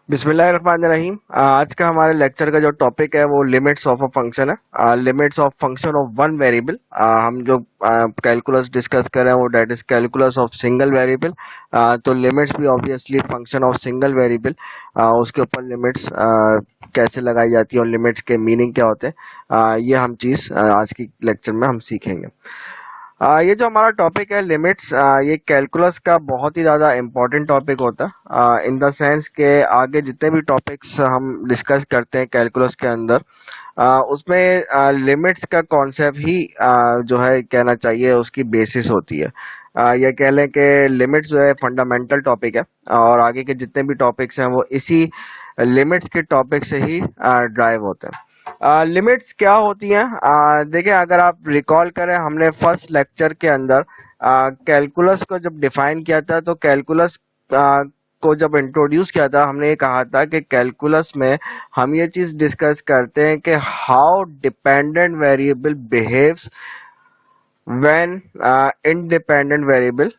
बिस्मिल्लाहिर्रहमानिर्रहीम। आज का हमारे लेक्चर का जो टॉपिक है वो लिमिट्स ऑफ अ फंक्शन है। Limits of function of one variable. हम जो कैलकुलस डिस्कस कर रहे हैं वो that is calculus of single variable. तो लिमिट्स भी obviously function of single variable, उसके ऊपर लिमिट्स कैसे लगाई जाती है और लिमिट्स के मीनिंग क्या होते हैं, ये हम चीज आज की लेक्चर में हम सीखेंगे। ये जो हमारा टॉपिक है लिमिट्स, ये कैलकुलस का बहुत ही ज़्यादा इम्पोर्टेंट टॉपिक होता है, इन द सेंस के आगे जितने भी टॉपिक्स हम डिस्कस करते हैं कैलकुलस के अंदर, उसमें लिमिट्स का कॉन्सेप्ट ही जो है कहना चाहिए उसकी बेसिस होती है। ये कह लें कि लिमिट्स जो है फंडामेंटल टॉपिक है और आगे के जितने भी टॉपिक्स हैं वो इसी लिमिट्स के टॉपिक से ही ड्राइव होते हैं। लिमिट्स क्या होती हैं? देखिए, अगर आप रिकॉल करें, हमने फर्स्ट लेक्चर के अंदर कैलकुलस को जब डिफाइन किया था, तो कैलकुलस को जब इंट्रोड्यूस किया था, हमने ये कहा था कि कैलकुलस में हम ये चीज डिस्कस करते हैं कि how dependent variable behaves when independent variable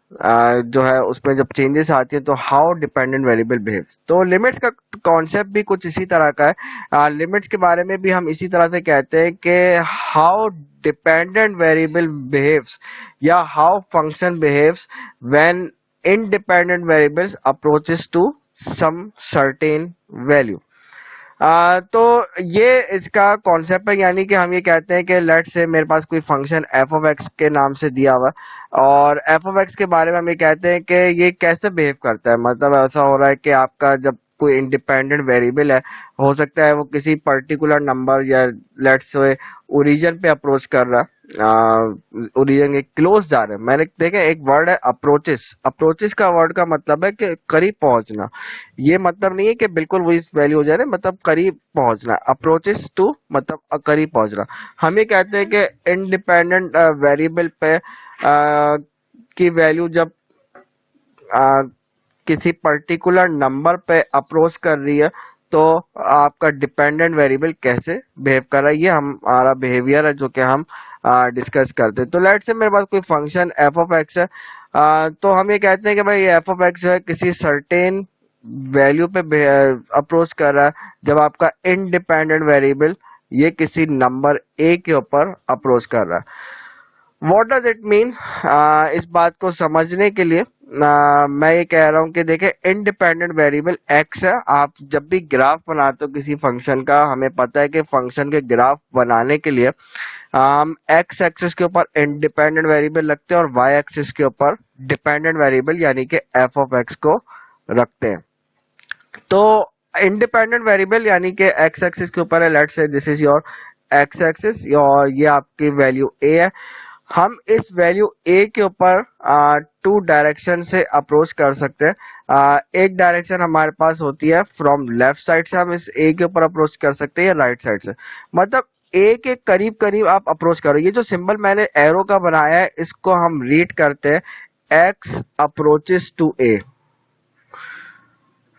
जो है उसमें जब चेंजेस आती है, तो हाउ डिपेंडेंट वेरिएबल बिहेव्स। तो लिमिट्स का कॉन्सेप्ट भी कुछ इसी तरह का है। लिमिट्स के बारे में भी हम इसी तरह से कहते हैं कि हाउ डिपेंडेंट वेरिएबल बिहेव्स या how function behaves when independent variables approaches to some certain value। तो ये इसका कॉन्सेप्ट है, यानी कि हम ये कहते हैं कि लेट से मेरे पास कोई फंक्शन एफ ऑफ एक्स के नाम से दिया हुआ है और एफ ऑफ एक्स के बारे में हम ये कहते हैं कि ये कैसे बिहेव करता है। मतलब ऐसा हो रहा है कि आपका जब कोई इंडिपेंडेंट वेरिएबल है, हो सकता है वो किसी पर्टिकुलर नंबर या लेट से ओरिजिन पे अप्रोच कर रहा है, ओरिजिन के क्लोज जा रहे हैं। मैंने देखे एक वर्ड है अप्रोचेस। अप्रोचेस का वर्ड का मतलब है कि करीब पहुंचना। ये मतलब नहीं है कि बिल्कुल वही वैल्यू हो जा रहा है, मतलब करीब पहुंचना। अप्रोचेस टू मतलब करीब पहुंचना। हम ये कहते हैं कि इंडिपेंडेंट वेरिएबल पे की वैल्यू जब आ, किसी पर्टिकुलर नंबर पे अप्रोच कर रही है, तो आपका डिपेंडेंट वेरिएबल कैसे बिहेव कर रहा है, ये हमारा बिहेवियर है जो कि हम डिस्कस करते हैं। तो लेट से मेरे पास कोई फंक्शन एफ ऑफ एक्स है, तो हम ये कहते हैं कि भाई एफ ऑफ एक्स जो है किसी सर्टेन वैल्यू पे अप्रोच कर रहा है जब आपका इंडिपेंडेंट वेरिएबल ये किसी नंबर ए के ऊपर अप्रोच कर रहा है। What does it mean? इस बात को समझने के लिए मैं ये कह रहा हूँ कि देखे, इंडिपेंडेंट वेरिएबल एक्स है। आप जब भी ग्राफ बनाते हो किसी फंक्शन का, हमें पता है कि फंक्शन के ग्राफ बनाने के लिए हम एक्स एक्सिस के ऊपर इंडिपेंडेंट वेरिएबल रखते हैं और वाई एक्सिस के ऊपर डिपेंडेंट वेरिएबल यानी कि एफ ऑफ एक्स को रखते हैं। तो इंडिपेंडेंट वेरिएबल यानी कि एक्स एक्सिस के ऊपर है, let's say this is your x axis और ये आपकी वैल्यू ए है। हम इस वैल्यू ए के ऊपर टू डायरेक्शन से अप्रोच कर सकते हैं। एक डायरेक्शन हमारे पास होती है फ्रॉम लेफ्ट साइड से, हम इस ए के ऊपर अप्रोच कर सकते हैं, या राइट साइड से। मतलब ए के करीब करीब आप अप्रोच करो। ये जो सिंबल मैंने एरो का बनाया है, इसको हम रीड करते हैं एक्स अप्रोचेस टू ए।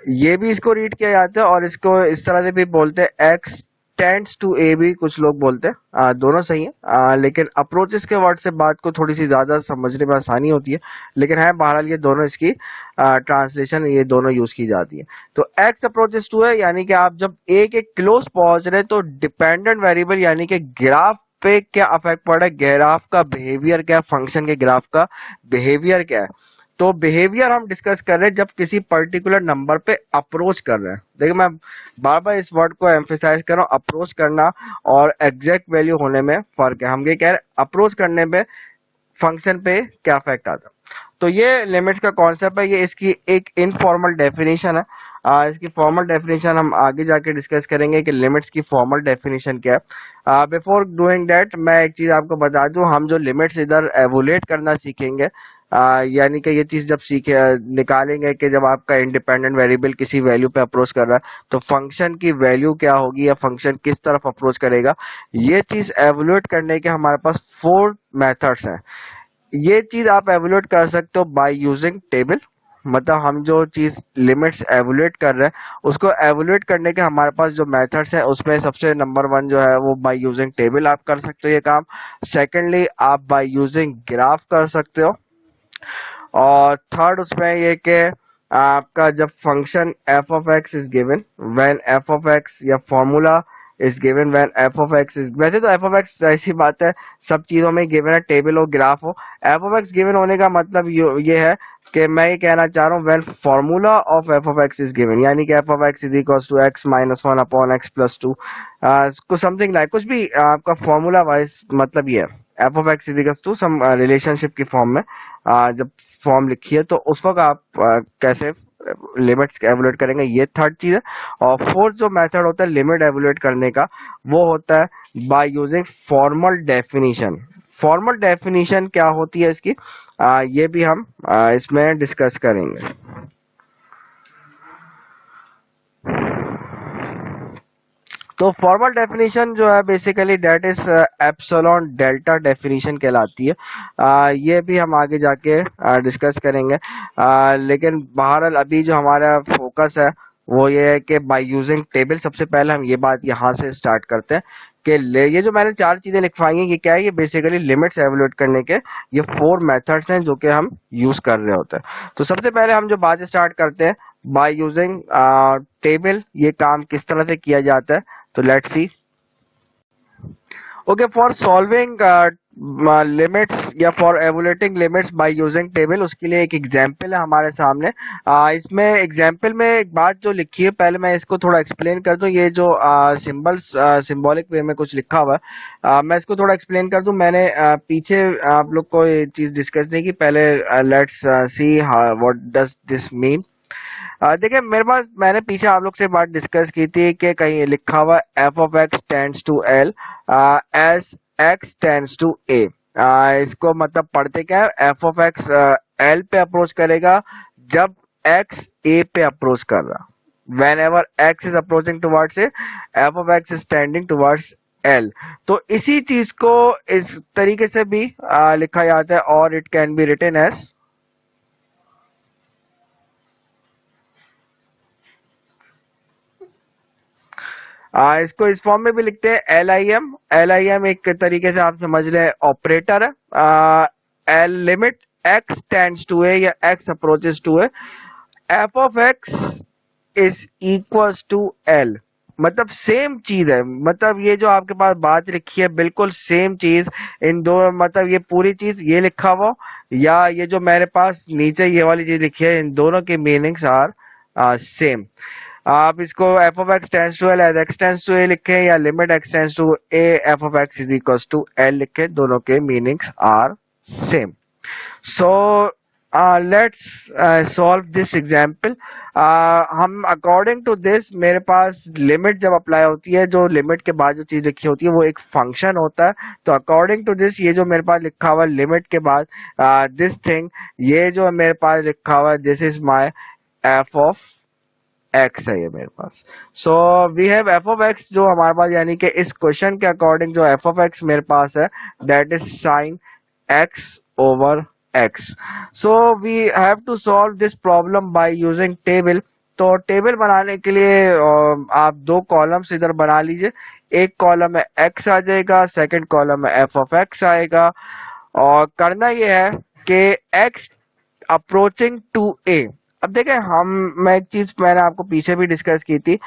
ये भी इसको रीड किया जाता है और इसको इस तरह से भी बोलते हैं एक्स टेंड्स टू ए, भी कुछ लोग बोलते हैं। दोनों सही है, लेकिन अप्रोचेस के वर्ड से बात को थोड़ी सी ज्यादा समझने में आसानी होती है। लेकिन है बहरहाल ये दोनों इसकी ट्रांसलेशन ये दोनों यूज की जाती है। तो एक्स अप्रोचेस टू है यानी कि आप जब ए के क्लोज पहुंच रहे हैं, तो डिपेंडेंट वेरिएबल यानी कि ग्राफ पे क्या अफेक्ट पड़ रहा है, ग्राफ का बिहेवियर क्या है, फंक्शन के ग्राफ का बिहेवियर क्या है। तो बिहेवियर हम डिस्कस कर रहे हैं जब किसी पर्टिकुलर नंबर पे अप्रोच कर रहे हैं। देखिए, मैं बार बार इस वर्ड को एम्फेसाइज कर रहा हूँ, अप्रोच करना और एग्जैक्ट वैल्यू होने में फर्क है। हम ये कह रहे हैं अप्रोच करने पे फंक्शन पे क्या इफेक्ट आता है। तो ये लिमिट्स का कॉन्सेप्ट है, ये इसकी एक इनफॉर्मल डेफिनेशन है। इसकी फॉर्मल डेफिनेशन हम आगे जाके डिस्कस करेंगे कि लिमिट्स की फॉर्मल डेफिनेशन क्या है। बिफोर डूइंग दैट मैं एक चीज आपको बता दूं, हम जो लिमिट्स इधर एवोलेट करना सीखेंगे, यानी कि ये चीज जब सीखे निकालेंगे कि जब आपका इंडिपेंडेंट वेरिएबल किसी वैल्यू पे अप्रोच कर रहा है, तो फंक्शन की वैल्यू क्या होगी या फंक्शन किस तरफ अप्रोच करेगा, ये चीज एवोल्यूट करने के हमारे पास 4 मेथड्स हैं। ये चीज आप एवोल्यूट कर सकते हो बाय यूजिंग टेबल। मतलब हम जो चीज लिमिट्स एवोल्यूट कर रहे हैं, उसको एवोल्यूट करने के हमारे पास जो मेथड्स हैं, उसमें सबसे नंबर 1 जो है वो बाय यूजिंग टेबल आप कर सकते हो ये काम। सेकेंडली आप बाय यूजिंग ग्राफ कर सकते हो। और थर्ड उसमें ये कि आपका जब function F of X is given when F of X या formula is given when F of X is, वैसे तो एफ ऑफ एक्स ऐसी बात है सब चीजों में गिवन है, टेबल हो ग्राफ हो। एफ ऑफ एक्स गिवन होने का मतलब ये है कि मैं ये कहना चाह रहा हूँ when formula of F of X is given, यानी कि F of X is equal to X minus one upon X plus two, कुछ समथिंग लाइक, कुछ भी आपका फॉर्मूला वाइज मतलब ये है F of X is equal to some relationship की फॉर्म में जब फॉर्म लिखी है तो उस वक्त आप कैसे लिमिट्स एवोल्यूट करेंगे, ये थर्ड चीज है। और फोर्थ जो मेथड होता है लिमिट एवोल्यूट करने का वो होता है by using formal definition. Formal definition क्या होती है इसकी, ये भी हम इसमें डिस्कस करेंगे। तो फॉर्मल डेफिनेशन जो है basically that is epsilon delta definition कहलाती है। ये भी हम आगे जाके डिस्कस करेंगे, लेकिन बहरहाल अभी जो हमारा फोकस है वो ये है कि बाय यूजिंग टेबल, सबसे पहले हम ये बात यहाँ से स्टार्ट करते हैं कि ये जो मैंने चार चीजें लिखवाई हैं ये क्या है, ये बेसिकली लिमिट्स एवोल्यूट करने के ये 4 मेथड्स हैं जो कि हम यूज कर रहे होते हैं। तो सबसे पहले हम जो बात स्टार्ट करते हैं बाय यूजिंग टेबल, ये काम किस तरह से किया जाता है, तो let's see. Okay, for solving limits या for evaluating limits by using table, उसके लिए एक एग्जांपल है हमारे सामने। इसमें एग्जांपल में एक बात जो लिखी है, पहले मैं इसको थोड़ा एक्सप्लेन कर दूं। ये जो सिंबल्स सिंबॉलिक वे में कुछ लिखा हुआ है, मैं इसको थोड़ा एक्सप्लेन कर दूं। मैंने पीछे आप लोग को ये चीज डिस्कस नहीं की, पहले let's see what does this mean. देखिए मेरे पास, मैंने पीछे आप लोग से बात डिस्कस की थी कि कहीं लिखा हुआ F of X tends to L as X tends to A. इसको मतलब पढ़ते क्या है, एफ ऑफ एक्स एल पे अप्रोच करेगा जब एक्स ए पे अप्रोच कर रहा, whenever x is approaching towards a, f of x is tending towards l। तो इसी चीज को इस तरीके से भी लिखा जाता है, और it can be written as, इसको इस फॉर्म में भी लिखते हैं L I M. L I M एक तरीके से आप समझ लें ऑपरेटर है। L limit X tends to A या X approaches to A, F of X is equals to L, मतलब सेम चीज है। मतलब ये जो आपके पास बात लिखी है बिल्कुल सेम चीज इन दो, मतलब ये पूरी चीज ये लिखा हुआ या ये जो मेरे पास नीचे ये वाली चीज लिखी है, इन दोनों के मीनिंग्स आर सेम। आप इसको F of X tends to L as X tends to A लिखे या limit X tends to A F of X is equal to L लिखे, दोनों के meanings are same. So let's solve this example. हम according to this, मेरे पास limit जब apply होती है, जो लिमिट के बाद जो चीज लिखी होती है वो एक फंक्शन होता है। तो अकॉर्डिंग टू दिस, ये जो मेरे पास लिखा हुआ लिमिट के बाद दिस थिंग, ये जो मेरे पास लिखा हुआ this is my F of X है ये मेरे पास। So we have F of X जो हमारे पास, यानी कि इस क्वेश्चन के अकॉर्डिंग जो एफ ऑफ एक्स मेरे पास है that is sine X over X. So we have to solve this problem by using table. तो टेबल बनाने के लिए आप दो कॉलम्स इधर बना लीजिए, एक कॉलम में एक्स आ जाएगा, सेकंड कॉलम में एफ ऑफ एक्स आएगा। और करना यह है कि एक्स अप्रोचिंग टू ए, अब देखें मैं एक चीज मैंने आपको पीछे भी डिस्कस की थी,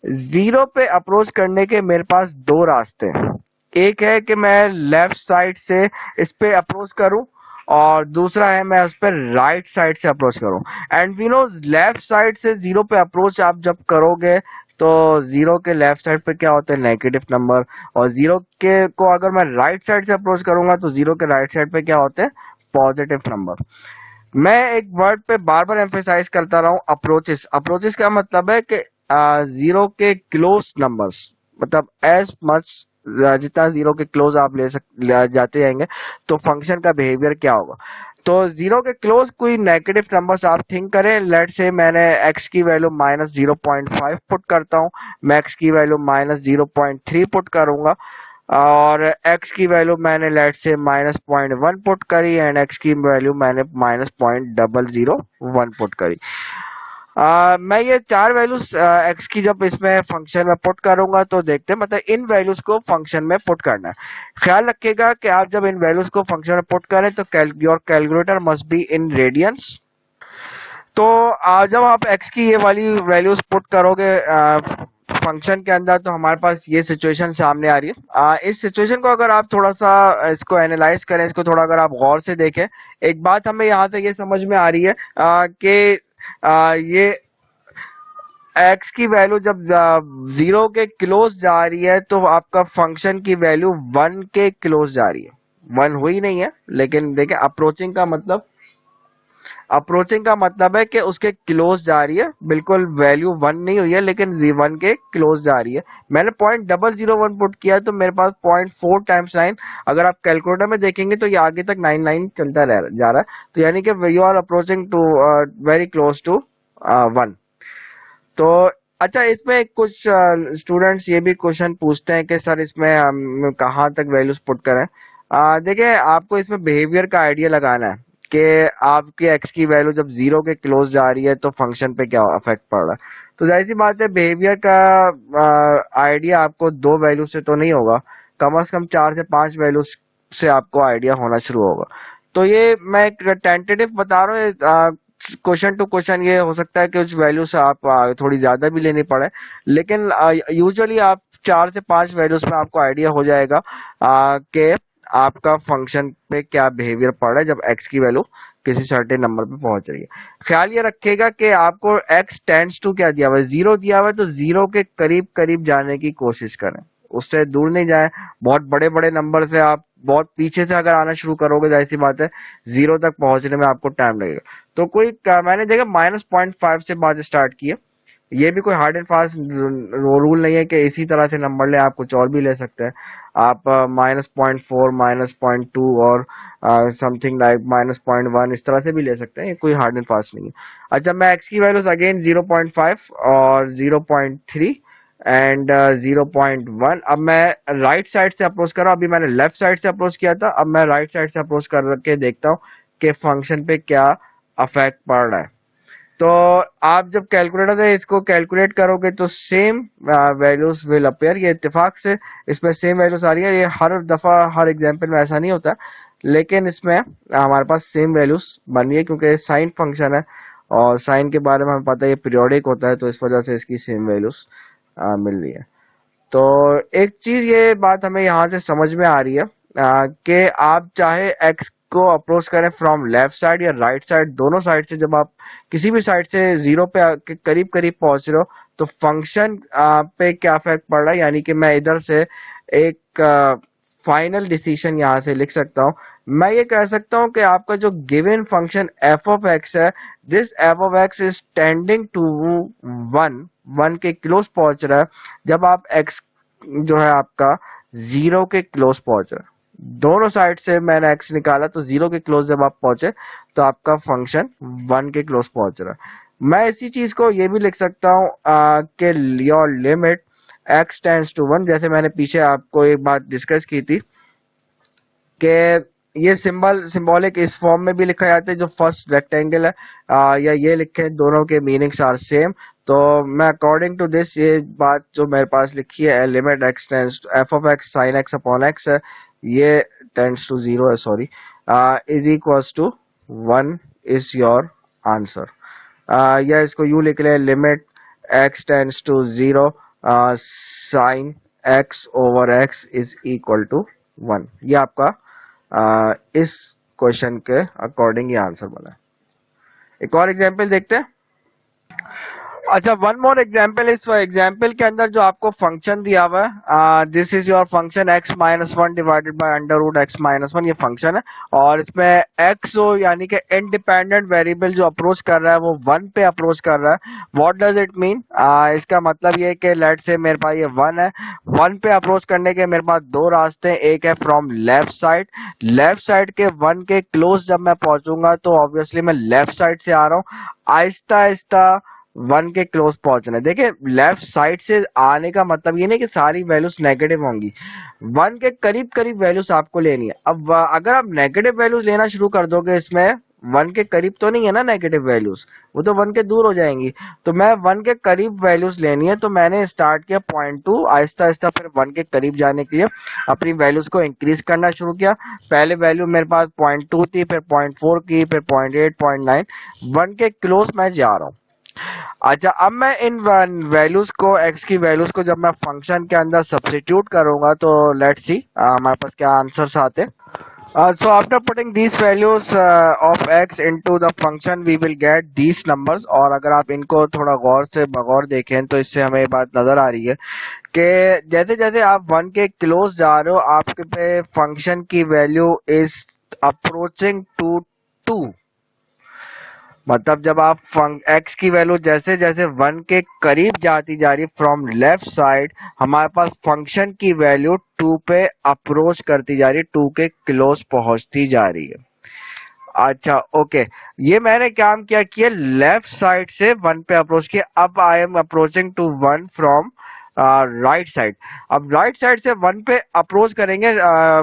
जीरो पे अप्रोच करने के मेरे पास दो रास्ते हैं। एक है कि मैं लेफ्ट साइड से इस पे अप्रोच करूं, और दूसरा है मैं उस पर राइट साइड से अप्रोच करूं। And we know left side से जीरो पे अप्रोच आप जब करोगे तो जीरो के लेफ्ट साइड पे क्या होता है, नेगेटिव नंबर, और जीरो के को अगर मैं राइट साइड से अप्रोच करूंगा तो जीरो के राइट साइड पे क्या होते हैं, पॉजिटिव नंबर। मैं एक वर्ड पे बार बार एम्फेसाइज करता रहा हूं, अप्रोचेस। अप्रोचेस का मतलब है कि जीरो के क्लोज नंबर्स, मतलब एज मच जितना जीरो के क्लोज आप ले जाते जाएंगे तो फंक्शन का बिहेवियर क्या होगा। तो जीरो के क्लोज कोई नेगेटिव नंबर्स आप थिंक करें, लेट से मैंने एक्स की वैल्यू माइनस 0.5 पुट करता हूं, मैं एक्स की वैल्यू माइनस 0.3 पुट करूंगा, और x की वैल्यू मैंने लेट से माइनस 0.1 पुट करी, एंड x की वैल्यू मैंने माइनस 0.001 पुट करी। मैं ये चार वैल्यूज x की जब इसमें फंक्शन में पुट करूंगा तो देखते हैं, मतलब इन वैल्यूज को फंक्शन में पुट करना है। ख्याल रखिएगा कि आप जब इन वैल्यूज को फंक्शन में पुट करें तो your calculator must be in radiance. तो जब आप x की ये वाली वैल्यूज पुट करोगे फंक्शन के अंदर, तो हमारे पास ये सिचुएशन सामने आ रही है। इस सिचुएशन को अगर आप थोड़ा सा इसको एनालाइज करें, इसको थोड़ा अगर आप गौर से देखें, एक बात हमें यहाँ से ये समझ में आ रही है कि ये x की वैल्यू जब 0 के क्लोज जा रही है तो आपका फंक्शन की वैल्यू 1 के क्लोज जा रही है। 1 हुई नहीं है, लेकिन देखिए अप्रोचिंग का मतलब है कि उसके क्लोज जा रही है, बिल्कुल वैल्यू 1 नहीं हुई है लेकिन 1 के क्लोज जा रही है। मैंने 0.001 पुट किया है तो मेरे पास 0.4 टाइम्स 9, अगर आप कैलकुलेटर में देखेंगे तो ये आगे तक 99 चलता जा रहा है, तो यानी कि you are approaching to very close to 1। तो अच्छा, इसमें कुछ स्टूडेंट्स ये भी क्वेश्चन पूछते हैं कि सर इसमें हम कहाँ तक वैल्यूज पुट करें। देखिए, आपको इसमें बिहेवियर का आइडिया लगाना है कि आपकी एक्स की वैल्यू जब 0 के क्लोज जा रही है तो फंक्शन पे क्या इफेक्ट पड़ रहा है। तो जाहिर सी बात है, बिहेवियर का आइडिया आपको 2 वैल्यू से तो नहीं होगा, कम से कम 4 से 5 वैल्यू से आपको आइडिया होना शुरू होगा। तो ये मैं एक टेंटेटिव बता रहा हूँ, क्वेश्चन टू क्वेश्चन ये हो सकता है कि उस वैल्यू से आप थोड़ी ज्यादा भी लेनी पड़े, लेकिन यूजुअली आप 4 से 5 वैल्यूज में आपको आइडिया हो जाएगा कि आपका फंक्शन पे क्या बिहेवियर पड़ रहा है जब x की वैल्यू किसी सर्टेन नंबर पे पहुंच रही है। ख्याल ये रखिएगा कि आपको x टेंड्स टू क्या दिया हुआ है, 0 दिया हुआ है, तो 0 के करीब करीब जाने की कोशिश करें, उससे दूर नहीं जाए। बहुत बड़े बड़े नंबर से आप बहुत पीछे से अगर आना शुरू करोगे, जाहिर सी बात है 0 तक पहुंचने में आपको टाइम लगेगा। तो मैंने देखा -0.5 से बात स्टार्ट की है। ये भी कोई हार्ड एंड फास्ट रूल नहीं है कि इसी तरह से नंबर ले, आप कुछ और भी ले सकते हैं। आप -0.4, -0.2 और समथिंग लाइक -0.1 इस तरह से भी ले सकते हैं, ये कोई हार्ड एंड फास्ट नहीं है। अच्छा, मैं x की वैल्यूज अगेन 0.5 और 0.3 एंड 0.1। अब मैं राइट साइड से अप्रोच कर रहा हूँ, अभी मैंने लेफ्ट साइड से अप्रोच किया था, अब मैं राइट साइड से अप्रोच करके देखता हूँ कि फंक्शन पे क्या अफेक्ट पड़ रहा है। तो आप जब कैलकुलेटर से इसको कैलकुलेट करोगे तो सेम वैल्यूज विल अपीयर। ये इत्तेफाक से इसमें सेम वैल्यूज आ रही है, ये हर दफा हर एग्जांपल में ऐसा नहीं होता, लेकिन इसमें हमारे पास सेम वैल्यूज बन रही है क्योंकि साइन फंक्शन है और साइन के बारे में हमें पता है ये पीरियोडिक होता है, तो इस वजह से इसकी सेम वैल्यूज मिल रही है। तो एक चीज ये बात हमें यहाँ से समझ में आ रही है कि आप चाहे एक्स को अप्रोच करें फ्रॉम लेफ्ट साइड या राइट साइड, दोनों साइड से जब आप किसी भी साइड से 0 पे करीब करीब पहुंच रहे हो तो फंक्शन पे क्या इफेक्ट पड़ रहा है। यानी कि मैं इधर से एक फाइनल डिसीजन यहाँ से लिख सकता हूँ। मैं ये कह सकता हूँ कि आपका जो given function F of X है, this F of X is tending to 1 के क्लोज पहुंच रहा है जब आप एक्स जो है आपका 0 के क्लोज पहुंच रहा है। दोनों साइड से मैंने x निकाला तो 0 के क्लोज जब आप पहुंचे तो आपका फंक्शन 1 के क्लोज पहुंच रहा है। मैं इसी चीज को ये भी लिख सकता हूँ कि your limit x tends to 1, जैसे मैंने पीछे आपको एक बात डिस्कस की थी कि ये सिंबॉलिक इस फॉर्म में भी लिखा जाता है, जो फर्स्ट रेक्टेंगल है या ये लिखे, दोनों के मीनिंग्स आर सेम। तो मैं अकॉर्डिंग टू दिस ये बात जो मेरे पास लिखी है, limit x tends to f of x sin x upon x है, ये टेंड्स टू 0 है, sorry, is equals to 1 is your answer. या इसको यू लिख ले, limit x tends to 0 sin x over x is equal to 1। ये आपका इस क्वेश्चन के अकॉर्डिंग ये आंसर बना है। एक और एग्जांपल देखते हैं। अच्छा, वन मोर एग्जाम्पल। इस एग्जाम्पल के अंदर जो आपको फंक्शन दिया हुआ है, this is your function x minus 1 divided by under root x minus 1, ये फंक्शन है और इसमें x हो यानी कि इंडिपेंडेंट वेरिएबल जो अप्रोच कर रहा है वो 1 पे अप्रोच कर रहा है। What does it mean? इसका मतलब ये है कि लेट से मेरे पास ये 1 है, 1 पे अप्रोच करने के मेरे पास 2 रास्ते हैं। एक है फ्रॉम लेफ्ट साइड के 1 के क्लोज जब मैं पहुंचूंगा तो ऑब्वियसली मैं लेफ्ट साइड से आ रहा हूँ, आहिस्ता आहिस्ता 1 के क्लोज पहुंचना है। देखिए, लेफ्ट साइड से आने का मतलब ये नहीं कि सारी वैल्यूज नेगेटिव होंगी, 1 के करीब करीब वैल्यूज आपको लेनी है। अब अगर आप नेगेटिव वैल्यूज लेना शुरू कर दोगे इसमें वन के करीब तो नहीं है ना नेगेटिव वैल्यूज, वो तो वन के दूर हो जाएंगी। तो मैं वन के करीब वैल्यूज लेनी है, तो मैंने स्टार्ट किया 0.2, आहिस्ता आहिस्ता फिर वन के करीब जाने के लिए अपनी वैल्यूज को इंक्रीज करना शुरू किया। पहले वैल्यू मेरे पास 0.2 थी, फिर 0.4 की, फिर 0.8, 0.9, वन के क्लोज मैं जा रहा हूँ। अच्छा, अब मैं इन वैल्यूज को, एक्स की वैल्यूज को जब मैं फंक्शन के अंदर सब्स्टिट्यूट करूंगा, तो लेट्स सी हमारे पास क्या आंसर्स आते हैं। So after putting these values of x into the function we will get these numbers। और अगर आप इनको थोड़ा गौर से बगौर देखें तो इससे हमें ये बात नजर आ रही है कि जैसे जैसे आप वन के क्लोज जा रहे हो, आपके पे फंक्शन की वैल्यू इज अप्रोचिंग टू 2। मतलब जब आप एक्स की वैल्यू जैसे जैसे वन के करीब जाती जा रही है फ्रॉम लेफ्ट साइड, हमारे पास फंक्शन की वैल्यू 2 पे अप्रोच करती जा रही है, 2 के क्लोज पहुंचती जा रही है। अच्छा ओके, ये मैंने काम क्या किया, लेफ्ट साइड से वन पे अप्रोच किया। अब I am approaching to one from right side. अब राइट साइड से वन पे अप्रोच करेंगे,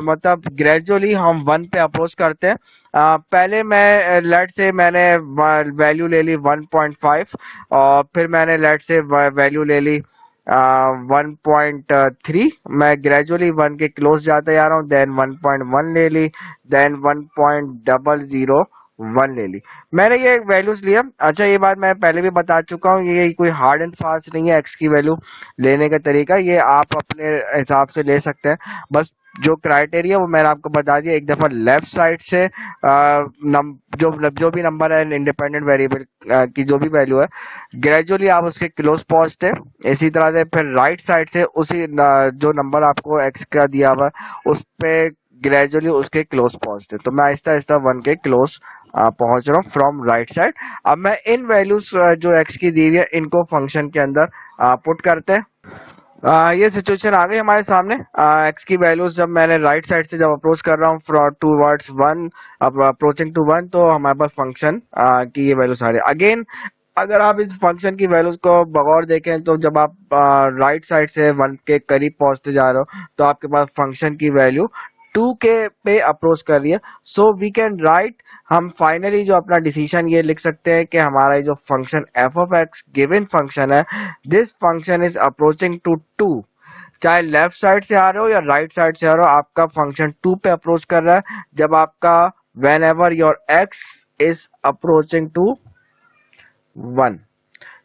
मतलब ग्रेजुअली हम वन पे अप्रोच करते हैं। पहले मैं लेट से मैंने वैल्यू ले ली 1.5, और फिर मैंने लेट से वैल्यू ले ली 1.3। मैं ग्रेजुअली वन के क्लोज जाते जा रहा हूँ। देन 1.1 ले ली, देन 1.001 ले ली। मैंने ये वैल्यूज लिया। अच्छा, ये बात मैं पहले भी बता चुका हूँ, ये कोई हार्ड एंड फास्ट नहीं है एक्स की वैल्यू लेने का तरीका, ये आप अपने हिसाब से ले सकते हैं। बस जो क्राइटेरिया वो मैंने आपको बता दिया। एक दफा लेफ्ट साइड से जो भी नंबर है इंडिपेंडेंट वेरिएबल की जो भी वैल्यू है, ग्रेजुअली आप उसके क्लोज पहुंचते हैं। इसी तरह से फिर राइट साइड से उसी जो नंबर आपको एक्स का दिया हुआ उस पे ग्रेजुअली उसके क्लोज पहुंचते। तो मैं आहिस्ता आहिस्ता वन के क्लोज पहुंच रहा हूँ फ्रॉम राइट साइड। अब मैं इन वैल्यूज जो एक्स की दी हुई है इनको फंक्शन के अंदर पुट करते हैं। ये सिचुएशन आ गई हमारे सामने। एक्स की वैल्यूज जब मैंने राइट साइड से जब अप्रोच कर रहा हूँ टूवर्ड्स वन, अब अप्रोचिंग टू वन, तो हमारे पास फंक्शन की ये वैल्यूज आ रही है। अगेन अगर आप इस फंक्शन की वैल्यूज को बगौर देखें, तो जब आप राइट साइड से वन के करीब पहुंचते जा रहे हो, तो आपके पास फंक्शन की वैल्यू 2 के पे अप्रोच कर रही है। सो वी कैन राइट, हम फाइनली जो अपना डिसीजन ये लिख सकते हैं कि हमारा जो function F of X given function है, this function is approaching to 2। चाहे लेफ्ट साइड से आ रहे हो या राइट साइड से आ रहे हो, आपका फंक्शन 2 पे अप्रोच कर रहा है जब आपका whenever your X is approaching to 1।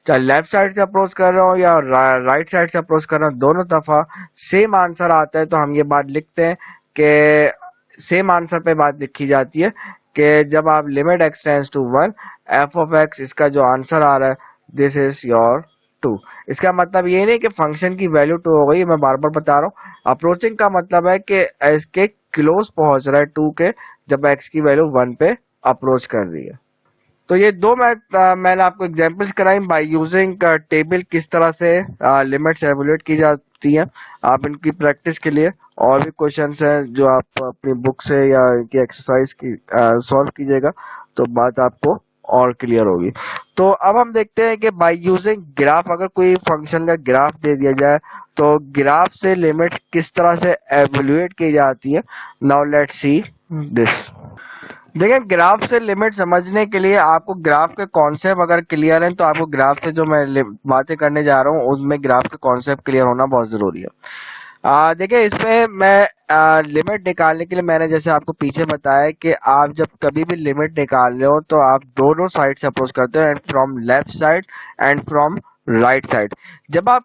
चाहे लेफ्ट साइड से अप्रोच कर रहा हूँ या राइट साइड से अप्रोच कर रहा हूँ, दोनों दफा सेम आंसर आता है। तो हम ये बात लिखते हैं कि सेम आंसर पे बात लिखी जाती है कि जब आप limit X tends to 1, F of X, इसका जो आंसर आ रहा है दिस इज योर 2। इसका मतलब ये नहीं कि फंक्शन की वैल्यू 2 हो गई, मैं बार बार बता रहा हूँ। अप्रोचिंग का मतलब है कि इसके क्लोज पहुंच रहा है 2 के, जब एक्स की वैल्यू 1 पे अप्रोच कर रही है। तो ये दो मैंने आपको एग्जांपल्स कराई बाय यूजिंग टेबल, किस तरह से लिमिट्स एवेल्यूएट की जाती हैं। आप इनकी प्रैक्टिस के लिए और भी क्वेश्चंस हैं जो आप अपनी बुक से या इनकी एक्सरसाइज की सॉल्व कीजिएगा, तो बात आपको और क्लियर होगी। तो अब हम देखते हैं कि बाय यूजिंग ग्राफ, अगर कोई फंक्शन का ग्राफ दे दिया जाए तो ग्राफ से लिमिट्स किस तरह से एवेल्यूएट की जाती है। Now let's see this. देखिए, ग्राफ से लिमिट समझने के लिए आपको ग्राफ के कॉन्सेप्ट अगर क्लियर है, तो आपको ग्राफ से जो मैं बातें करने जा रहा हूँ उसमें ग्राफ के कॉन्सेप्ट क्लियर होना बहुत जरूरी है। देखिए, इसमें मैं लिमिट निकालने के लिए मैंने जैसे आपको पीछे बताया कि आप जब कभी भी लिमिट निकाल रहे हो तो आप दोनों साइड से अप्रोच करते हो, and from left side and from right side. जब आप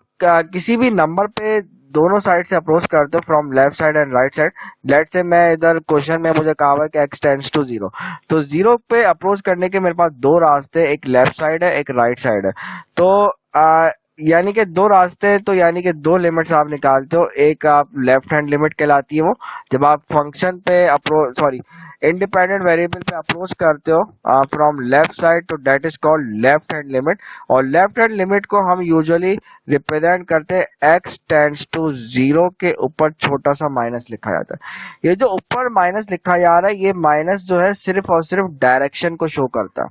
किसी भी नंबर पे दोनों साइड से अप्रोच करते हो from left side and right side, let से मैं इधर क्वेश्चन में मुझे कहा हुआ है कि x टेंड्स टू 0, तो 0 पे अप्रोच करने के मेरे पास दो रास्ते, एक लेफ्ट साइड है एक राइट साइड है। तो यानी कि दो रास्ते, तो यानी कि दो लिमिट्स आप निकालते हो। एक आप लेफ्ट हैंड लिमिट कहलाती है वो, जब आप फंक्शन पे अप्रोच इंडिपेंडेंट वेरिएबल पे अप्रोच करते हो फ्रॉम लेफ्ट साइड, तो that is called left hand limit. और लेफ्ट हैंड लिमिट को हम यूजुअली रिप्रेजेंट करते हैं x टेंड्स टू 0 के ऊपर छोटा सा माइनस लिखा जाता है। ये जो ऊपर माइनस लिखा जा रहा है, ये माइनस जो है सिर्फ और सिर्फ डायरेक्शन को शो करता है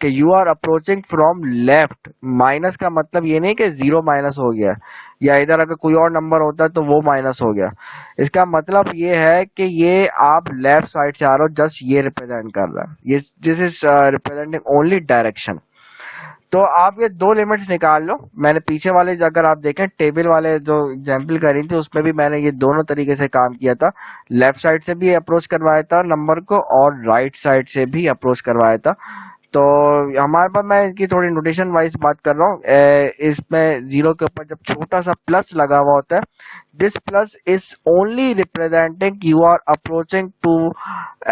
कि you are approaching from left. Minus का मतलब ये नहीं कि जीरो माइनस हो गया, या इधर अगर कोई और नंबर होता है तो वो माइनस हो गया। इसका मतलब ये है कि ये आप लेफ्ट साइड से आ रहे हो, जस्ट ये रिप्रेजेंट कर रहा है, ये this is representing only direction. तो आप ये दो लिमिट्स निकाल लो। मैंने पीछे वाले अगर आप देखें टेबल वाले जो एग्जांपल करी थी उसमें भी मैंने ये दोनों तरीके से काम किया था, लेफ्ट साइड से भी अप्रोच करवाया था नंबर को और राइट साइड से भी अप्रोच करवाया था। तो हमारे पास, मैं इसकी थोड़ी नोटेशन वाइज बात कर रहा हूँ, इसमें जीरो के ऊपर जब छोटा सा प्लस लगा हुआ होता है, this plus is only representing you are approaching to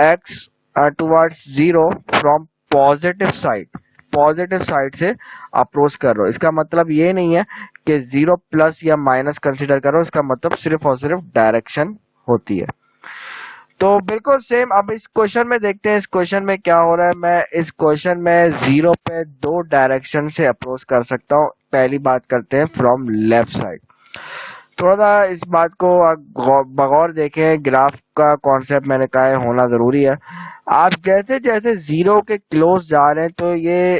X towards zero from positive side. Positive side से अप्रोच कर रहे हो, इसका मतलब ये नहीं है कि जीरो प्लस या माइनस कंसीडर करो, इसका मतलब सिर्फ और सिर्फ डायरेक्शन होती है। तो बिल्कुल सेम अब इस क्वेश्चन में देखते हैं, इस क्वेश्चन में क्या हो रहा है। मैं इस क्वेश्चन में जीरो पे दो डायरेक्शन से अप्रोच कर सकता हूँ। पहली बात करते हैं फ्रॉम लेफ्ट साइड। थोड़ा सा इस बात को बगौर देखें, ग्राफ का कॉन्सेप्ट मैंने कहा है होना जरूरी है। आप जैसे जैसे जीरो के क्लोज जा रहे हैं तो ये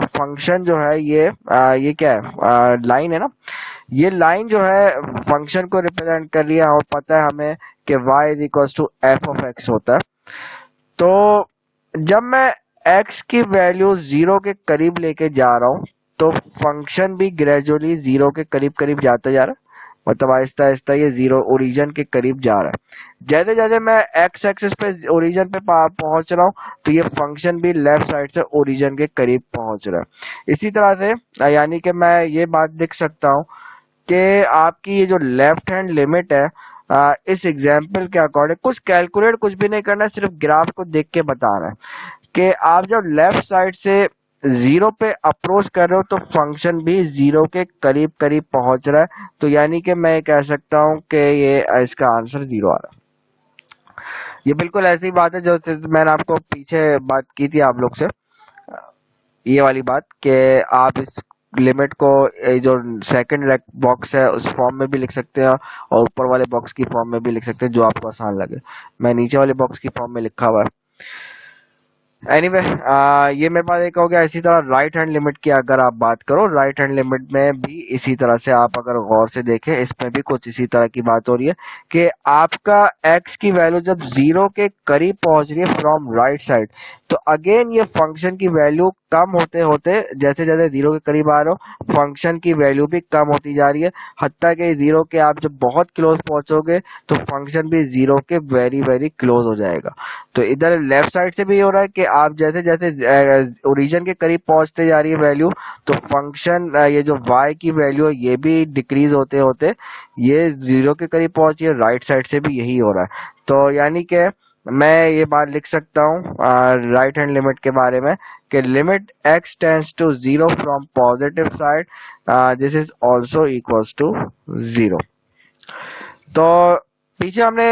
फंक्शन जो है ये क्या है, लाइन है ना, ये लाइन जो है फंक्शन को रिप्रेजेंट कर रही है, और पता है हमें कि y is equal to F of X होता है। तो जब मैं x की वैल्यू जीरो के करीब लेके जा रहा हूं तो फंक्शन भी ग्रेजुअली जीरो के करीब करीब जाता जा रहा है, मतलब आहिस्ता आहिस्ता ये जीरो ओरिजिन के करीब जा रहा है। जैसे जैसे मैं एक्स एक्सिस पे ओरिजिन पे पहुंच रहा हूँ तो ये फंक्शन भी लेफ्ट साइड से ओरिजिन के करीब पहुंच रहा है। इसी तरह से यानी कि मैं ये बात लिख सकता हूँ कि आपकी ये जो लेफ्ट हैंड लिमिट है, इस एग्जाम्पल के अकॉर्डिंग कुछ कैलकुलेट कुछ भी नहीं करना है, सिर्फ ग्राफ को देख के बता रहा है कि आप जब लेफ्ट साइड से जीरो पे अप्रोच कर रहे हो तो फंक्शन भी जीरो के करीब करीब पहुंच रहा है। तो यानी कि मैं कह सकता हूं कि ये इसका आंसर जीरो आ रहा है। ये बिल्कुल ऐसी बात है जो मैंने आपको पीछे बात की थी आप लोग से, ये वाली बात कि आप इस लिमिट को जो सेकंड बॉक्स है उस फॉर्म में भी लिख सकते हैं और ऊपर वाले बॉक्स की फॉर्म में भी लिख सकते हैं, जो आपको आसान लगे। मैं नीचे वाले बॉक्स की फॉर्म में लिखा हुआ है। एनीवे ये मेरे पास एक हो गया। इसी तरह राइट हैंड लिमिट की अगर आप बात करो, राइट हैंड लिमिट में भी इसी तरह से आप अगर गौर से देखें, इसमें भी कुछ इसी तरह की बात हो रही है कि आपका x की वैल्यू जब जीरो के करीब पहुंच रही है फ्रॉम राइट साइड, तो अगेन ये फंक्शन की वैल्यू कम होते होते जैसे जैसे जीरो के करीब आ रहे हो फंक्शन की वैल्यू भी कम होती जा रही है, हत्ता कि जीरो के आप जब बहुत क्लोज पहुंचोगे तो फंक्शन भी जीरो के वेरी वेरी क्लोज हो जाएगा। तो इधर लेफ्ट साइड से भी हो रहा है कि आप जैसे जैसे ओरिजिन के करीब पहुंचते जा रही है वैल्यू, तो फंक्शन ये जो y की वैल्यू है ये भी डिक्रीज होते होते ये जीरो के करीब पहुंची है। राइट साइड से भी यही हो रहा है। तो यानी कि मैं ये बात लिख सकता हूँ राइट हैंड लिमिट के बारे में कि limit x tends to zero from positive side this is also equals to zero. तो पीछे हमने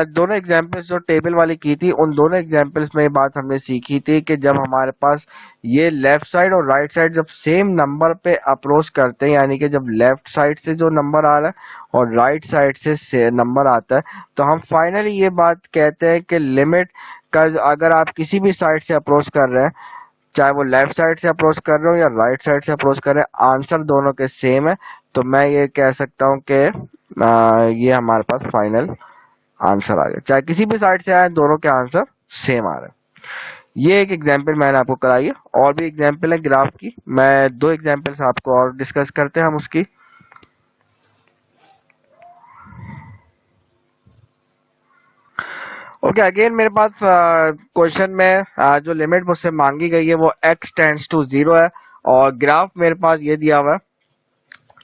दोनों एग्जाम्पल्स जो टेबल वाली की थी, उन दोनों एग्जाम्पल्स में ये बात हमने सीखी थी कि जब हमारे पास ये लेफ्ट साइड और राइट साइड जब सेम नंबर पे अप्रोच करते हैं, यानी कि जब लेफ्ट साइड से जो नंबर आ रहा है और राइट साइड से नंबर आता है, तो हम फाइनली ये बात कहते हैं कि लिमिट का अगर आप किसी भी साइड से अप्रोच कर रहे हैं, चाहे वो लेफ्ट साइड से अप्रोच कर रहे हो या राइट साइड से अप्रोच कर रहे हैं, आंसर दोनों के सेम है। तो मैं ये कह सकता हूँ कि ये हमारे पास फाइनल आंसर आ गया, चाहे किसी भी साइड से आए दोनों के आंसर सेम आ रहे हैं। ये एक एग्जाम्पल मैंने आपको कराई है, और भी एग्जाम्पल है ग्राफ की, मैं दो एग्जाम्पल्स आपको और डिस्कस करते हैं हम उसकी। ओके अगेन मेरे पास क्वेश्चन में जो लिमिट मुझसे मांगी गई है वो x टेंड्स टू जीरो है, और ग्राफ मेरे पास ये दिया हुआ है।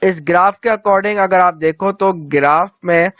इस ग्राफ के अकॉर्डिंग अगर आप देखो तो ग्राफ में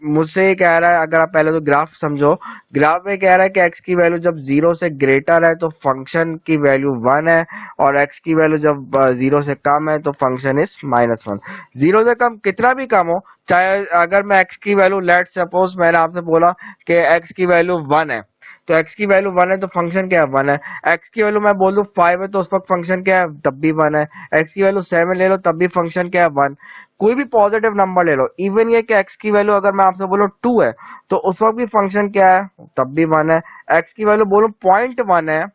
मुझसे ये कह रहा है, अगर आप पहले तो ग्राफ समझो, ग्राफ में कह रहा है कि x की वैल्यू जब जीरो से ग्रेटर है तो फंक्शन की वैल्यू 1 है, और x की वैल्यू जब जीरो से कम है तो फंक्शन इज -1। जीरो से कम कितना भी कम हो, चाहे अगर मैं x की वैल्यू लेट सपोज मैंने आपसे बोला कि x की वैल्यू 1 है, तो x की वैल्यू 1 है तो फंक्शन क्या है 1 है। x की वैल्यू मैं बोल दूं 5 है तो उस वक्त फंक्शन क्या है, तब भी 1 है। x की वैल्यू 7 ले लो तब भी फंक्शन क्या है 1। कोई भी पॉजिटिव नंबर ले लो, इवन ये कि x की वैल्यू अगर मैं आपसे बोलूं 2 है तो उस वक्त भी फंक्शन क्या है, तब भी 1 है। x की वैल्यू बोलूं 0.1 है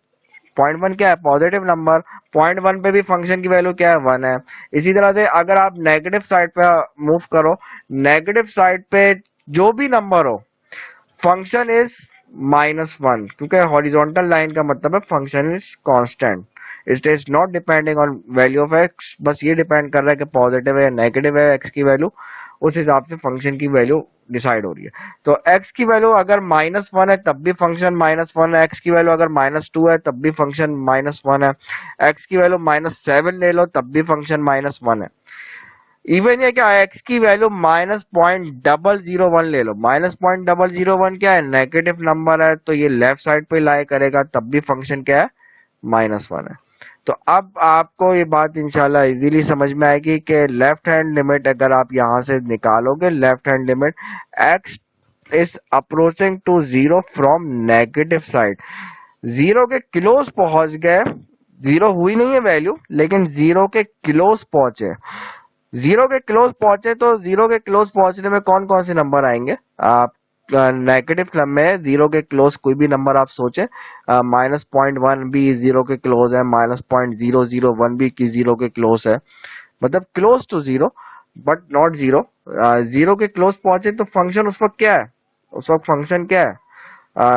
0.1 क्या है, पॉजिटिव नंबर, 0.1 पे भी फंक्शन की वैल्यू क्या है, 1 है। इसी तरह से अगर आप नेगेटिव साइड पे मूव करो, नेगेटिव साइड पे जो भी नंबर हो, फंक्शन इज -1, क्योंकि हॉरिजॉन्टल लाइन का मतलब है function is constant, it is not depending on value of x, बस ये डिपेंड कर रहा है कि पॉजिटिव है या नेगेटिव है एक्स की वैल्यू, उस हिसाब से फंक्शन की वैल्यू डिसाइड हो रही है। तो एक्स की वैल्यू अगर -1 है तब भी फंक्शन -1 है, एक्स की वैल्यू अगर -2 है तब भी फंक्शन -1 है, एक्स की वैल्यू -7 ले लो तब भी फंक्शन -1 है। इवन ये क्या है, एक्स की वैल्यू -0.001 ले लो, -0.001 क्या है, नेगेटिव नंबर है, तो ये लेफ्ट साइड पे लाई करेगा तब भी फंक्शन क्या है, -1 है। तो अब आपको ये बात इंशाल्लाह इजीली समझ में आएगी कि लेफ्ट हैंड लिमिट अगर आप यहां से निकालोगे, left hand limit X is approaching to zero from negative side, zero के क्लोज पहुंच गए, जीरो हुई नहीं है वैल्यू लेकिन जीरो के क्लोज पहुंचे, जीरो के क्लोज पहुंचे, तो जीरो के क्लोज पहुंचने में कौन कौन से नंबर आएंगे, आप नेगेटिव में जीरो के क्लोज कोई भी नंबर आप सोचे, -0.1 भी जीरो के क्लोज है, -0.001 भी की जीरो के क्लोज है, मतलब close to zero but not zero. Zero के क्लोज पहुंचे तो फंक्शन उस वक्त क्या है, उस वक्त फंक्शन क्या है,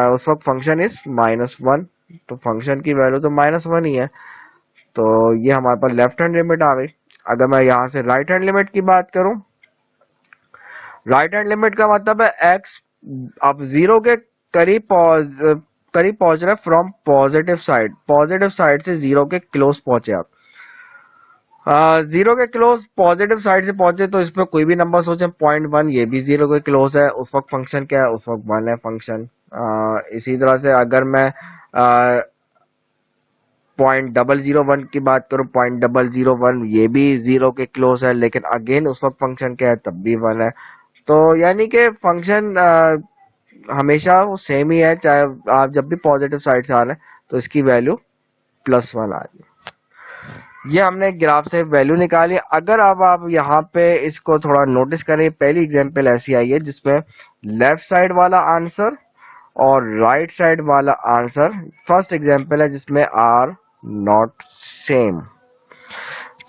उस वक्त फंक्शन इज -1, तो फंक्शन की वैल्यू तो -1 ही है। तो ये हमारे पास लेफ्ट हैंड लिमिट आ गई। अगर मैं यहां से राइट हैंड लिमिट की बात करूं, राइट हैंड लिमिट का मतलब है एक्स अब जीरो के करीब पहुंच रहा है from positive side, positive side से जीरो के क्लोज पहुंचे आप, जीरो के क्लोज पॉजिटिव साइड से पहुंचे तो इसमें कोई भी नंबर सोचे, 0.1 ये भी जीरो के क्लोज है, उस वक्त फंक्शन क्या है, उस वक्त 1 है फंक्शन। इसी तरह से अगर मैं 0.001 की बात करूं, 0.001 ये भी जीरो के क्लोज है लेकिन अगेन उस वक्त फंक्शन क्या है, तब भी 1 है। तो यानी कि फंक्शन हमेशा वो सेम ही है, चाहे आप जब भी पॉजिटिव साइड से आ रहे हैं तो इसकी वैल्यू +1 आ रही है। ये हमने ग्राफ से वैल्यू निकाली। अगर अब आप यहाँ पे इसको थोड़ा नोटिस करें, पहली एग्जांपल ऐसी आई है जिसमें लेफ्ट साइड वाला आंसर और राइट साइड वाला आंसर, फर्स्ट एग्जांपल है जिसमें आर नॉट सेम।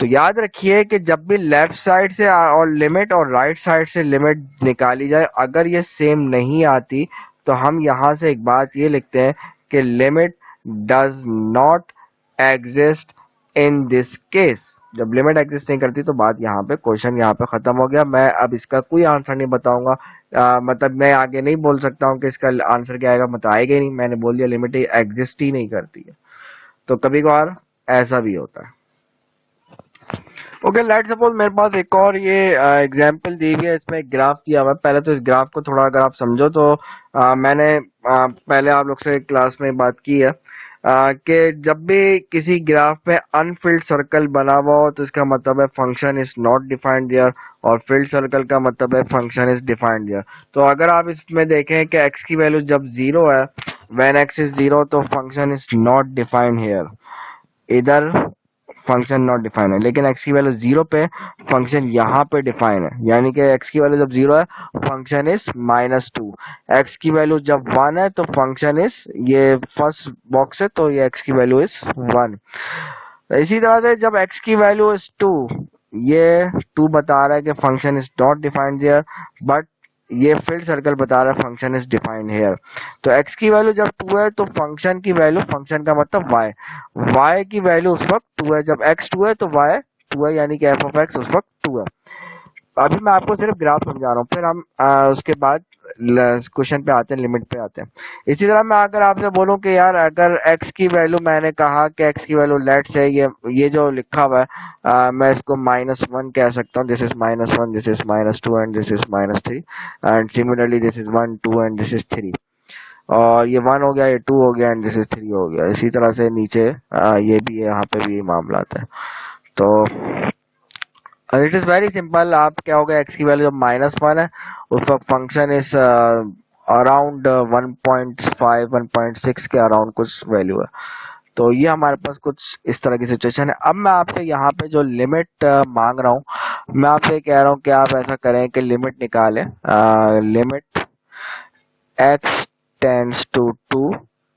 तो याद रखिए कि जब भी लेफ्ट साइड से और लिमिट और राइट साइड से लिमिट निकाली जाए, अगर ये सेम नहीं आती तो हम यहां से एक बात ये लिखते हैं कि limit does not exist in this case. जब लिमिट एग्जिस्ट नहीं करती तो बात यहाँ पे, क्वेश्चन यहाँ पे खत्म हो गया। मैं अब इसका कोई आंसर नहीं बताऊंगा, मतलब मैं आगे नहीं बोल सकता हूँ कि इसका आंसर क्या आएगा, मतलब आएगा ही नहीं, मैंने बोल दिया लिमिट एग्जिस्ट ही नहीं करती है। तो कभी कभार ऐसा भी होता है। ओके, लेट सपोज मेरे पास एक और ये एग्जांपल दी हुई है, इसमें एक ग्राफ दिया हुआ है। पहले तो इस ग्राफ को थोड़ा अगर आप समझो तो मैंने पहले आप लोग से क्लास में बात की है कि जब भी किसी ग्राफ में अनफिल्ड सर्कल बना हुआ हो तो इसका मतलब है function is not defined there, और फिल्ड सर्कल का मतलब है फंक्शन इज डिफाइंड देयर। तो अगर आप इसमें देखें कि x की वैल्यू जब 0 है, व्हेन x इज 0, तो function is not defined here, इधर फंक्शन नॉट डिफाइन है, लेकिन x की वैल्यू 0 पे फंक्शन यहाँ पे डिफाइन है, यानी कि x की वैल्यू जब 0 है फंक्शन इज -2, x की वैल्यू जब 1 है तो फंक्शन इज, ये फर्स्ट बॉक्स है तो ये x की वैल्यू इज 1। इसी तरह से जब x की वैल्यू इज 2, ये 2 बता रहा है कि function is not defined here, but ये फिल्ड सर्कल बता रहा है फंक्शन इज डिफाइंड हियर। तो x की वैल्यू जब 2 है तो फंक्शन की वैल्यू, फंक्शन का मतलब y की वैल्यू उस वक्त 2 है, जब x 2 है तो y 2 है, यानी कि f ऑफ x उस वक्त 2 है। अभी मैं आपको सिर्फ ग्राफ समझा रहा हूँ, फिर हम उसके बाद क्वेश्चन पे आते हैं, लिमिट पे आते हैं। इसी तरह मैं अगर आपसे बोलूं कि यार अगर x की वैल्यू, मैंने कहा कि x की वैल्यू लेट से ये जो लिखा हुआ है मैं इसको -1 कह सकता हूँ, this is -1, this is -2 and this is -3, and similarly this is 1 2 and this is 3, और ये 1 हो गया, ये 2 हो गया एंड दिस इज 3 हो गया। इसी तरह से नीचे ये भी है, यहाँ पे भी मामला आता है। तो इट इज वेरी सिंपल, आप क्या होगा, x की वैल्यू जब -1 है उस वक्त फंक्शन इज अराउंड 1.5 1.6 के अराउंड कुछ वैल्यू है। तो ये हमारे पास कुछ इस तरह की सिचुएशन है। अब मैं आपसे यहाँ पे जो लिमिट मांग रहा हूँ, मैं आपसे कह रहा हूँ कि आप ऐसा करें कि लिमिट निकालें, limit x tends to 2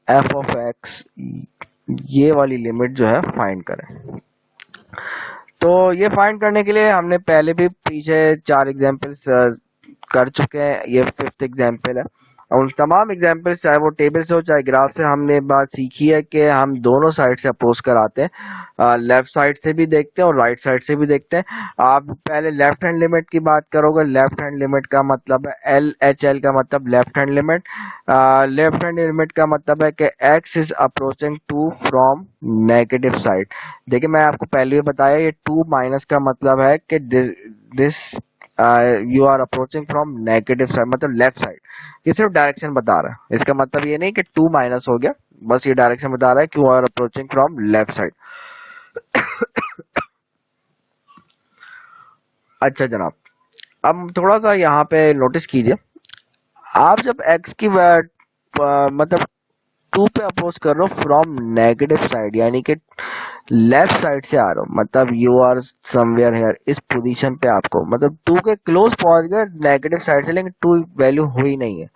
f of x ये वाली लिमिट जो है फाइंड करें। तो ये फाइंड करने के लिए हमने पहले भी पीछे 4 एग्जांपल्स कर चुके हैं, ये 5th एग्जांपल है। उन तमाम एग्जांपल्स चाहे वो टेबल से हो चाहे ग्राफ से, हमने बात सीखी है कि हम दोनों साइड से अप्रोच कराते हैं, लेफ्ट साइड से भी देखते हैं और राइट साइड से भी देखते हैं। आप पहले लेफ्ट हैंड लिमिट की बात करोगे, लेफ्ट हैंड लिमिट का मतलब है LHL का मतलब left hand limit. Left hand limit का मतलब है कि x is approaching to from negative side. देखिए मैं आपको पहले भी बताया, ये 2 माइनस का मतलब है कि this you are approaching from negative side, मतलब लेफ्ट साइड। ये सिर्फ डायरेक्शन बता रहा है, इसका मतलब ये नहीं कि 2 माइनस हो गया, बस ये डायरेक्शन बता रहा है कि you are approaching from left side. अच्छा जनाब, अब थोड़ा सा यहाँ पे नोटिस कीजिए, आप जब x की मतलब 2 पे अप्रोच कर रहे हो फ्रॉम नेगेटिव साइड, यानी कि लेफ्ट साइड से आ रहे हो, मतलब यू आर समवेयर हियर, इस पोजीशन पे आपको मतलब 2 के क्लोज पहुंच गए नेगेटिव साइड से, लेकिन 2 वैल्यू हुई नहीं है।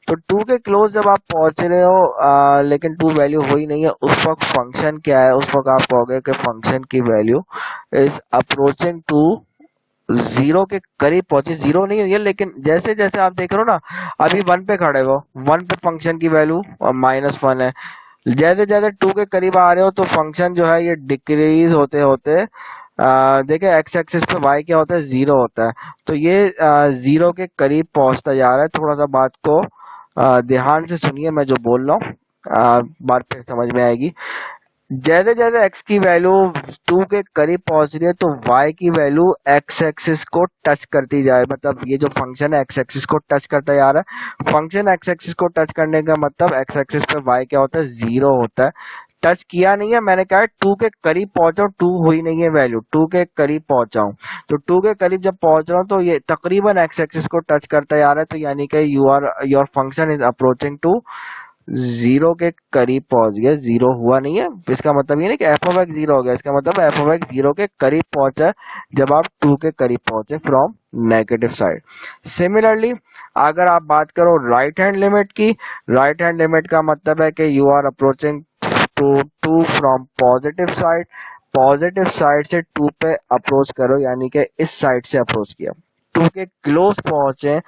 तो 2 के क्लोज जब आप पहुंच रहे हो लेकिन 2 वैल्यू हुई नहीं है, उस वक्त फंक्शन क्या है, उस वक्त आप कहोगे कि फंक्शन की value is approaching to zero के करीब पहुंचे। जीरो नहीं हुई है, लेकिन जैसे जैसे आप देख रहे हो ना, अभी 1 पे खड़े हो, 1 पे फंक्शन की वैल्यू -1 है। जैसे जैसे 2 के करीब आ रहे हो तो फंक्शन जो है ये डिक्रीज होते होते देखिए एक्स एक्सिस पे वाई क्या होता है, 0 होता है। तो ये 0 के करीब पहुंचता जा रहा है। थोड़ा सा बात को ध्यान से सुनिए, मैं जो बोल रहा हूँ बात फिर समझ में आएगी। जैसे जैसे x की वैल्यू 2 के करीब पहुंच रही है तो y की वैल्यू x एक्सिस को टच करती जाए, मतलब ये जो फंक्शन है x एक्सिस को टच करता जा रहा है। फंक्शन x एक्सिस को टच करने का मतलब x एक्सिस पे y क्या होता है, 0 होता है। टच किया नहीं है, मैंने कहा 2 के करीब पहुंचा हूं, 2 हुई नहीं है वैल्यू, 2 के करीब पहुंचा हूं। तो 2 के करीब जब पहुंच रहा हूं तो ये तकरीबन x एक्सिस को टच करता जा रहा है, तो यानी कि your function is approaching to 0 के करीब पहुंच गया। 0 हुआ नहीं है, इसका मतलब ये नहीं कि एफ ऑफ एक्स 0 हो गया, इसका मतलब एफ ऑफ एक्स 0 के करीब पहुंचा है जब आप 2 के करीब पहुंचे फ्रॉम नेगेटिव साइड। सिमिलरली अगर आप बात करो राइट हैंड लिमिट की, राइट हैंड लिमिट का मतलब है कि you are approaching to 2 from positive side. Positive side से 2 पे अप्रोच करो, यानी कि इस साइड से अप्रोच किया, 2 के क्लोज पहुंचे,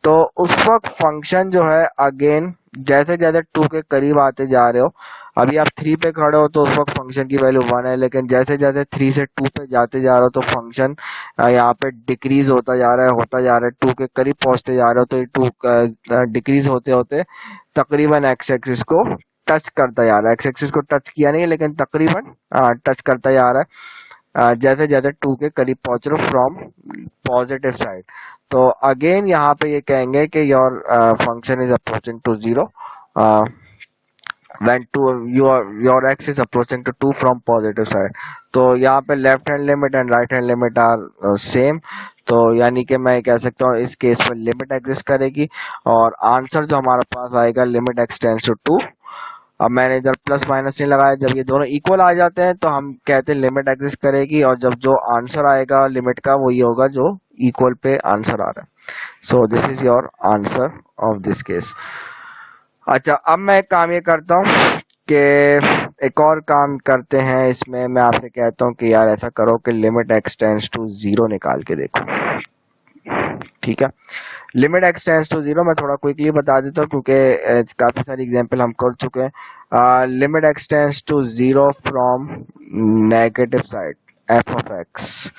तो उस वक्त फंक्शन जो है अगेन जैसे जैसे 2 के करीब आते जा रहे हो, अभी आप 3 पे खड़े हो तो उस वक्त फंक्शन की वैल्यू 1 है, लेकिन जैसे जैसे 3 से 2 पे जाते जा रहे हो तो फंक्शन यहाँ पे डिक्रीज होता जा रहा है, होता जा रहा है, 2 के करीब पहुंचते जा रहे हो, तो ये 2 डिक्रीज होते होते तकरीबन एक्स एक्सिस को टच करता जा रहा है। एक्स एक्सिस को टच किया नहीं लेकिन तकरीबन टच करता जा रहा है जैसे जैसे 2 के करीब पहुंच रहे हो फ्रॉम पॉजिटिव साइड। तो अगेन यहाँ पे ये कहेंगे कि your function is approaching to 0 when to your x is approaching to 2 from positive side। तो यहाँ पे left hand limit and right hand limit are same, तो यानी कि मैं कह सकता हूँ इस केस में लिमिट एग्जिस्ट करेगी और आंसर जो हमारे पास आएगा लिमिट एक्स टेंड्स टू 2। अब मैंने इधर प्लस माइनस नहीं लगाया, जब ये दोनों इक्वल आ जाते हैं तो हम कहते हैं लिमिट एग्जिस्ट करेगी, और जब जो आंसर आएगा लिमिट का वही होगा जो इक्वल पे आंसर आ रहा है। So this is your answer of this case. अच्छा, अब मैं एक काम ये करता हूँ कि एक और काम करते हैं इसमें, मैं आपसे कहता हूँ कि यार ऐसा करो कि लिमिट एक्स टेंड्स टू 0 निकाल के देखो। ठीक है, लिमिट एक्स टेंड्स टू 0 मैं थोड़ा क्विकली बता देता हूँ क्योंकि काफी सारी एग्जांपल हम कर चुके हैं। Limit X tends to 0 from negative side F of X.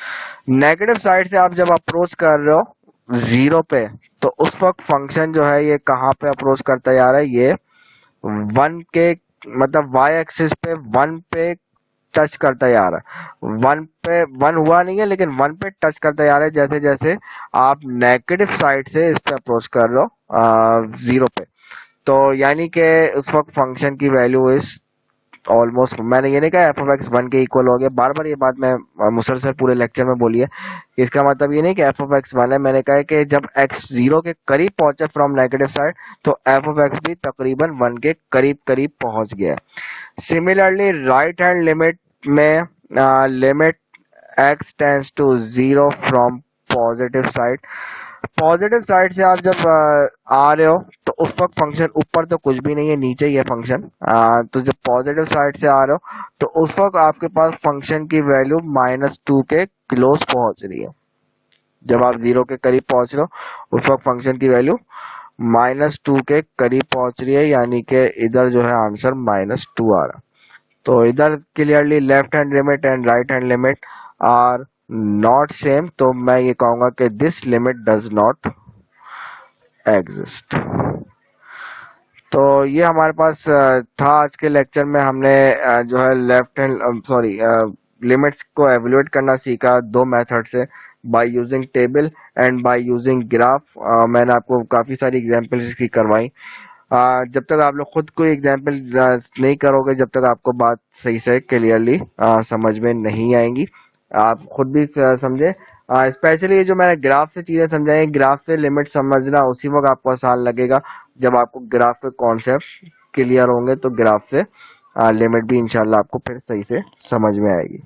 Negative side से आप जब अप्रोच कर रहे हो 0 पे, तो उस वक्त फंक्शन जो है ये कहाँ पे अप्रोच करता जा रहा है, ये 1 के मतलब y एक्सिस पे 1 पे टच करता जा रहा है। 1 पे 1 हुआ नहीं है लेकिन 1 पे टच करता जा रहा है जैसे जैसे आप नेगेटिव साइड से इस पे अप्रोच कर रहे हो 0 पे। तो यानी कि उस वक्त फंक्शन की वैल्यू इज ऑलमोस्ट, मैंने ये नहीं कहा एफ ऑफ एक्स 1 के इक्वल हो गया, बार बार ये बात मैं मुसलसल पूरे लेक्चर में बोली है। इसका मतलब ये नहीं कि एफ ऑफ एक्स 1 है, मैंने कहा है कि जब एक्स 0 के करीब पहुंचे फ्रॉम नेगेटिव साइड तो एफ ऑफ एक्स भी तकरीबन 1 के करीब करीब पहुंच गया। सिमिलरली राइट हैंड लिमिट में limit X tends to 0 from positive side, positive side से आप जब आ रहे हो तो उस वक्त फंक्शन ऊपर तो कुछ भी नहीं है, नीचे ही है फंक्शन। तो जब पॉजिटिव साइड से आ रहे हो तो उस वक्त आपके पास फंक्शन की वैल्यू -2 के क्लोज पहुंच रही है। जब आप 0 के करीब पहुंच रहे हो उस वक्त फंक्शन की वैल्यू -2 के करीब पहुंच रही है, यानी कि इधर जो है आंसर -2 आ रहा। तो इधर clearly left hand limit and right hand limit are not same, तो मैं ये कहूंगा कि this limit does not exist. तो ये हमारे पास था आज के लेक्चर में। हमने जो है लेफ्ट हैंड सॉरी लिमिट्स को एवेल्युएट करना सीखा दो मेथड से, bye using table and by using graph. मैंने आपको काफी सारी एग्जांपल्स इसकी करवाई। जब तक आप लोग खुद कोई एग्जांपल नहीं करोगे, जब तक आपको बात सही से क्लियरली समझ में नहीं आएंगी। आप खुद भी समझे, स्पेशली ये जो मैंने ग्राफ से चीजें समझाई, ग्राफ से लिमिट समझना उसी वक्त आपको आसान लगेगा जब आपको ग्राफ के कॉन्सेप्ट क्लियर होंगे, तो ग्राफ से लिमिट भी इंशाल्लाह आपको फिर सही से समझ में आएगी।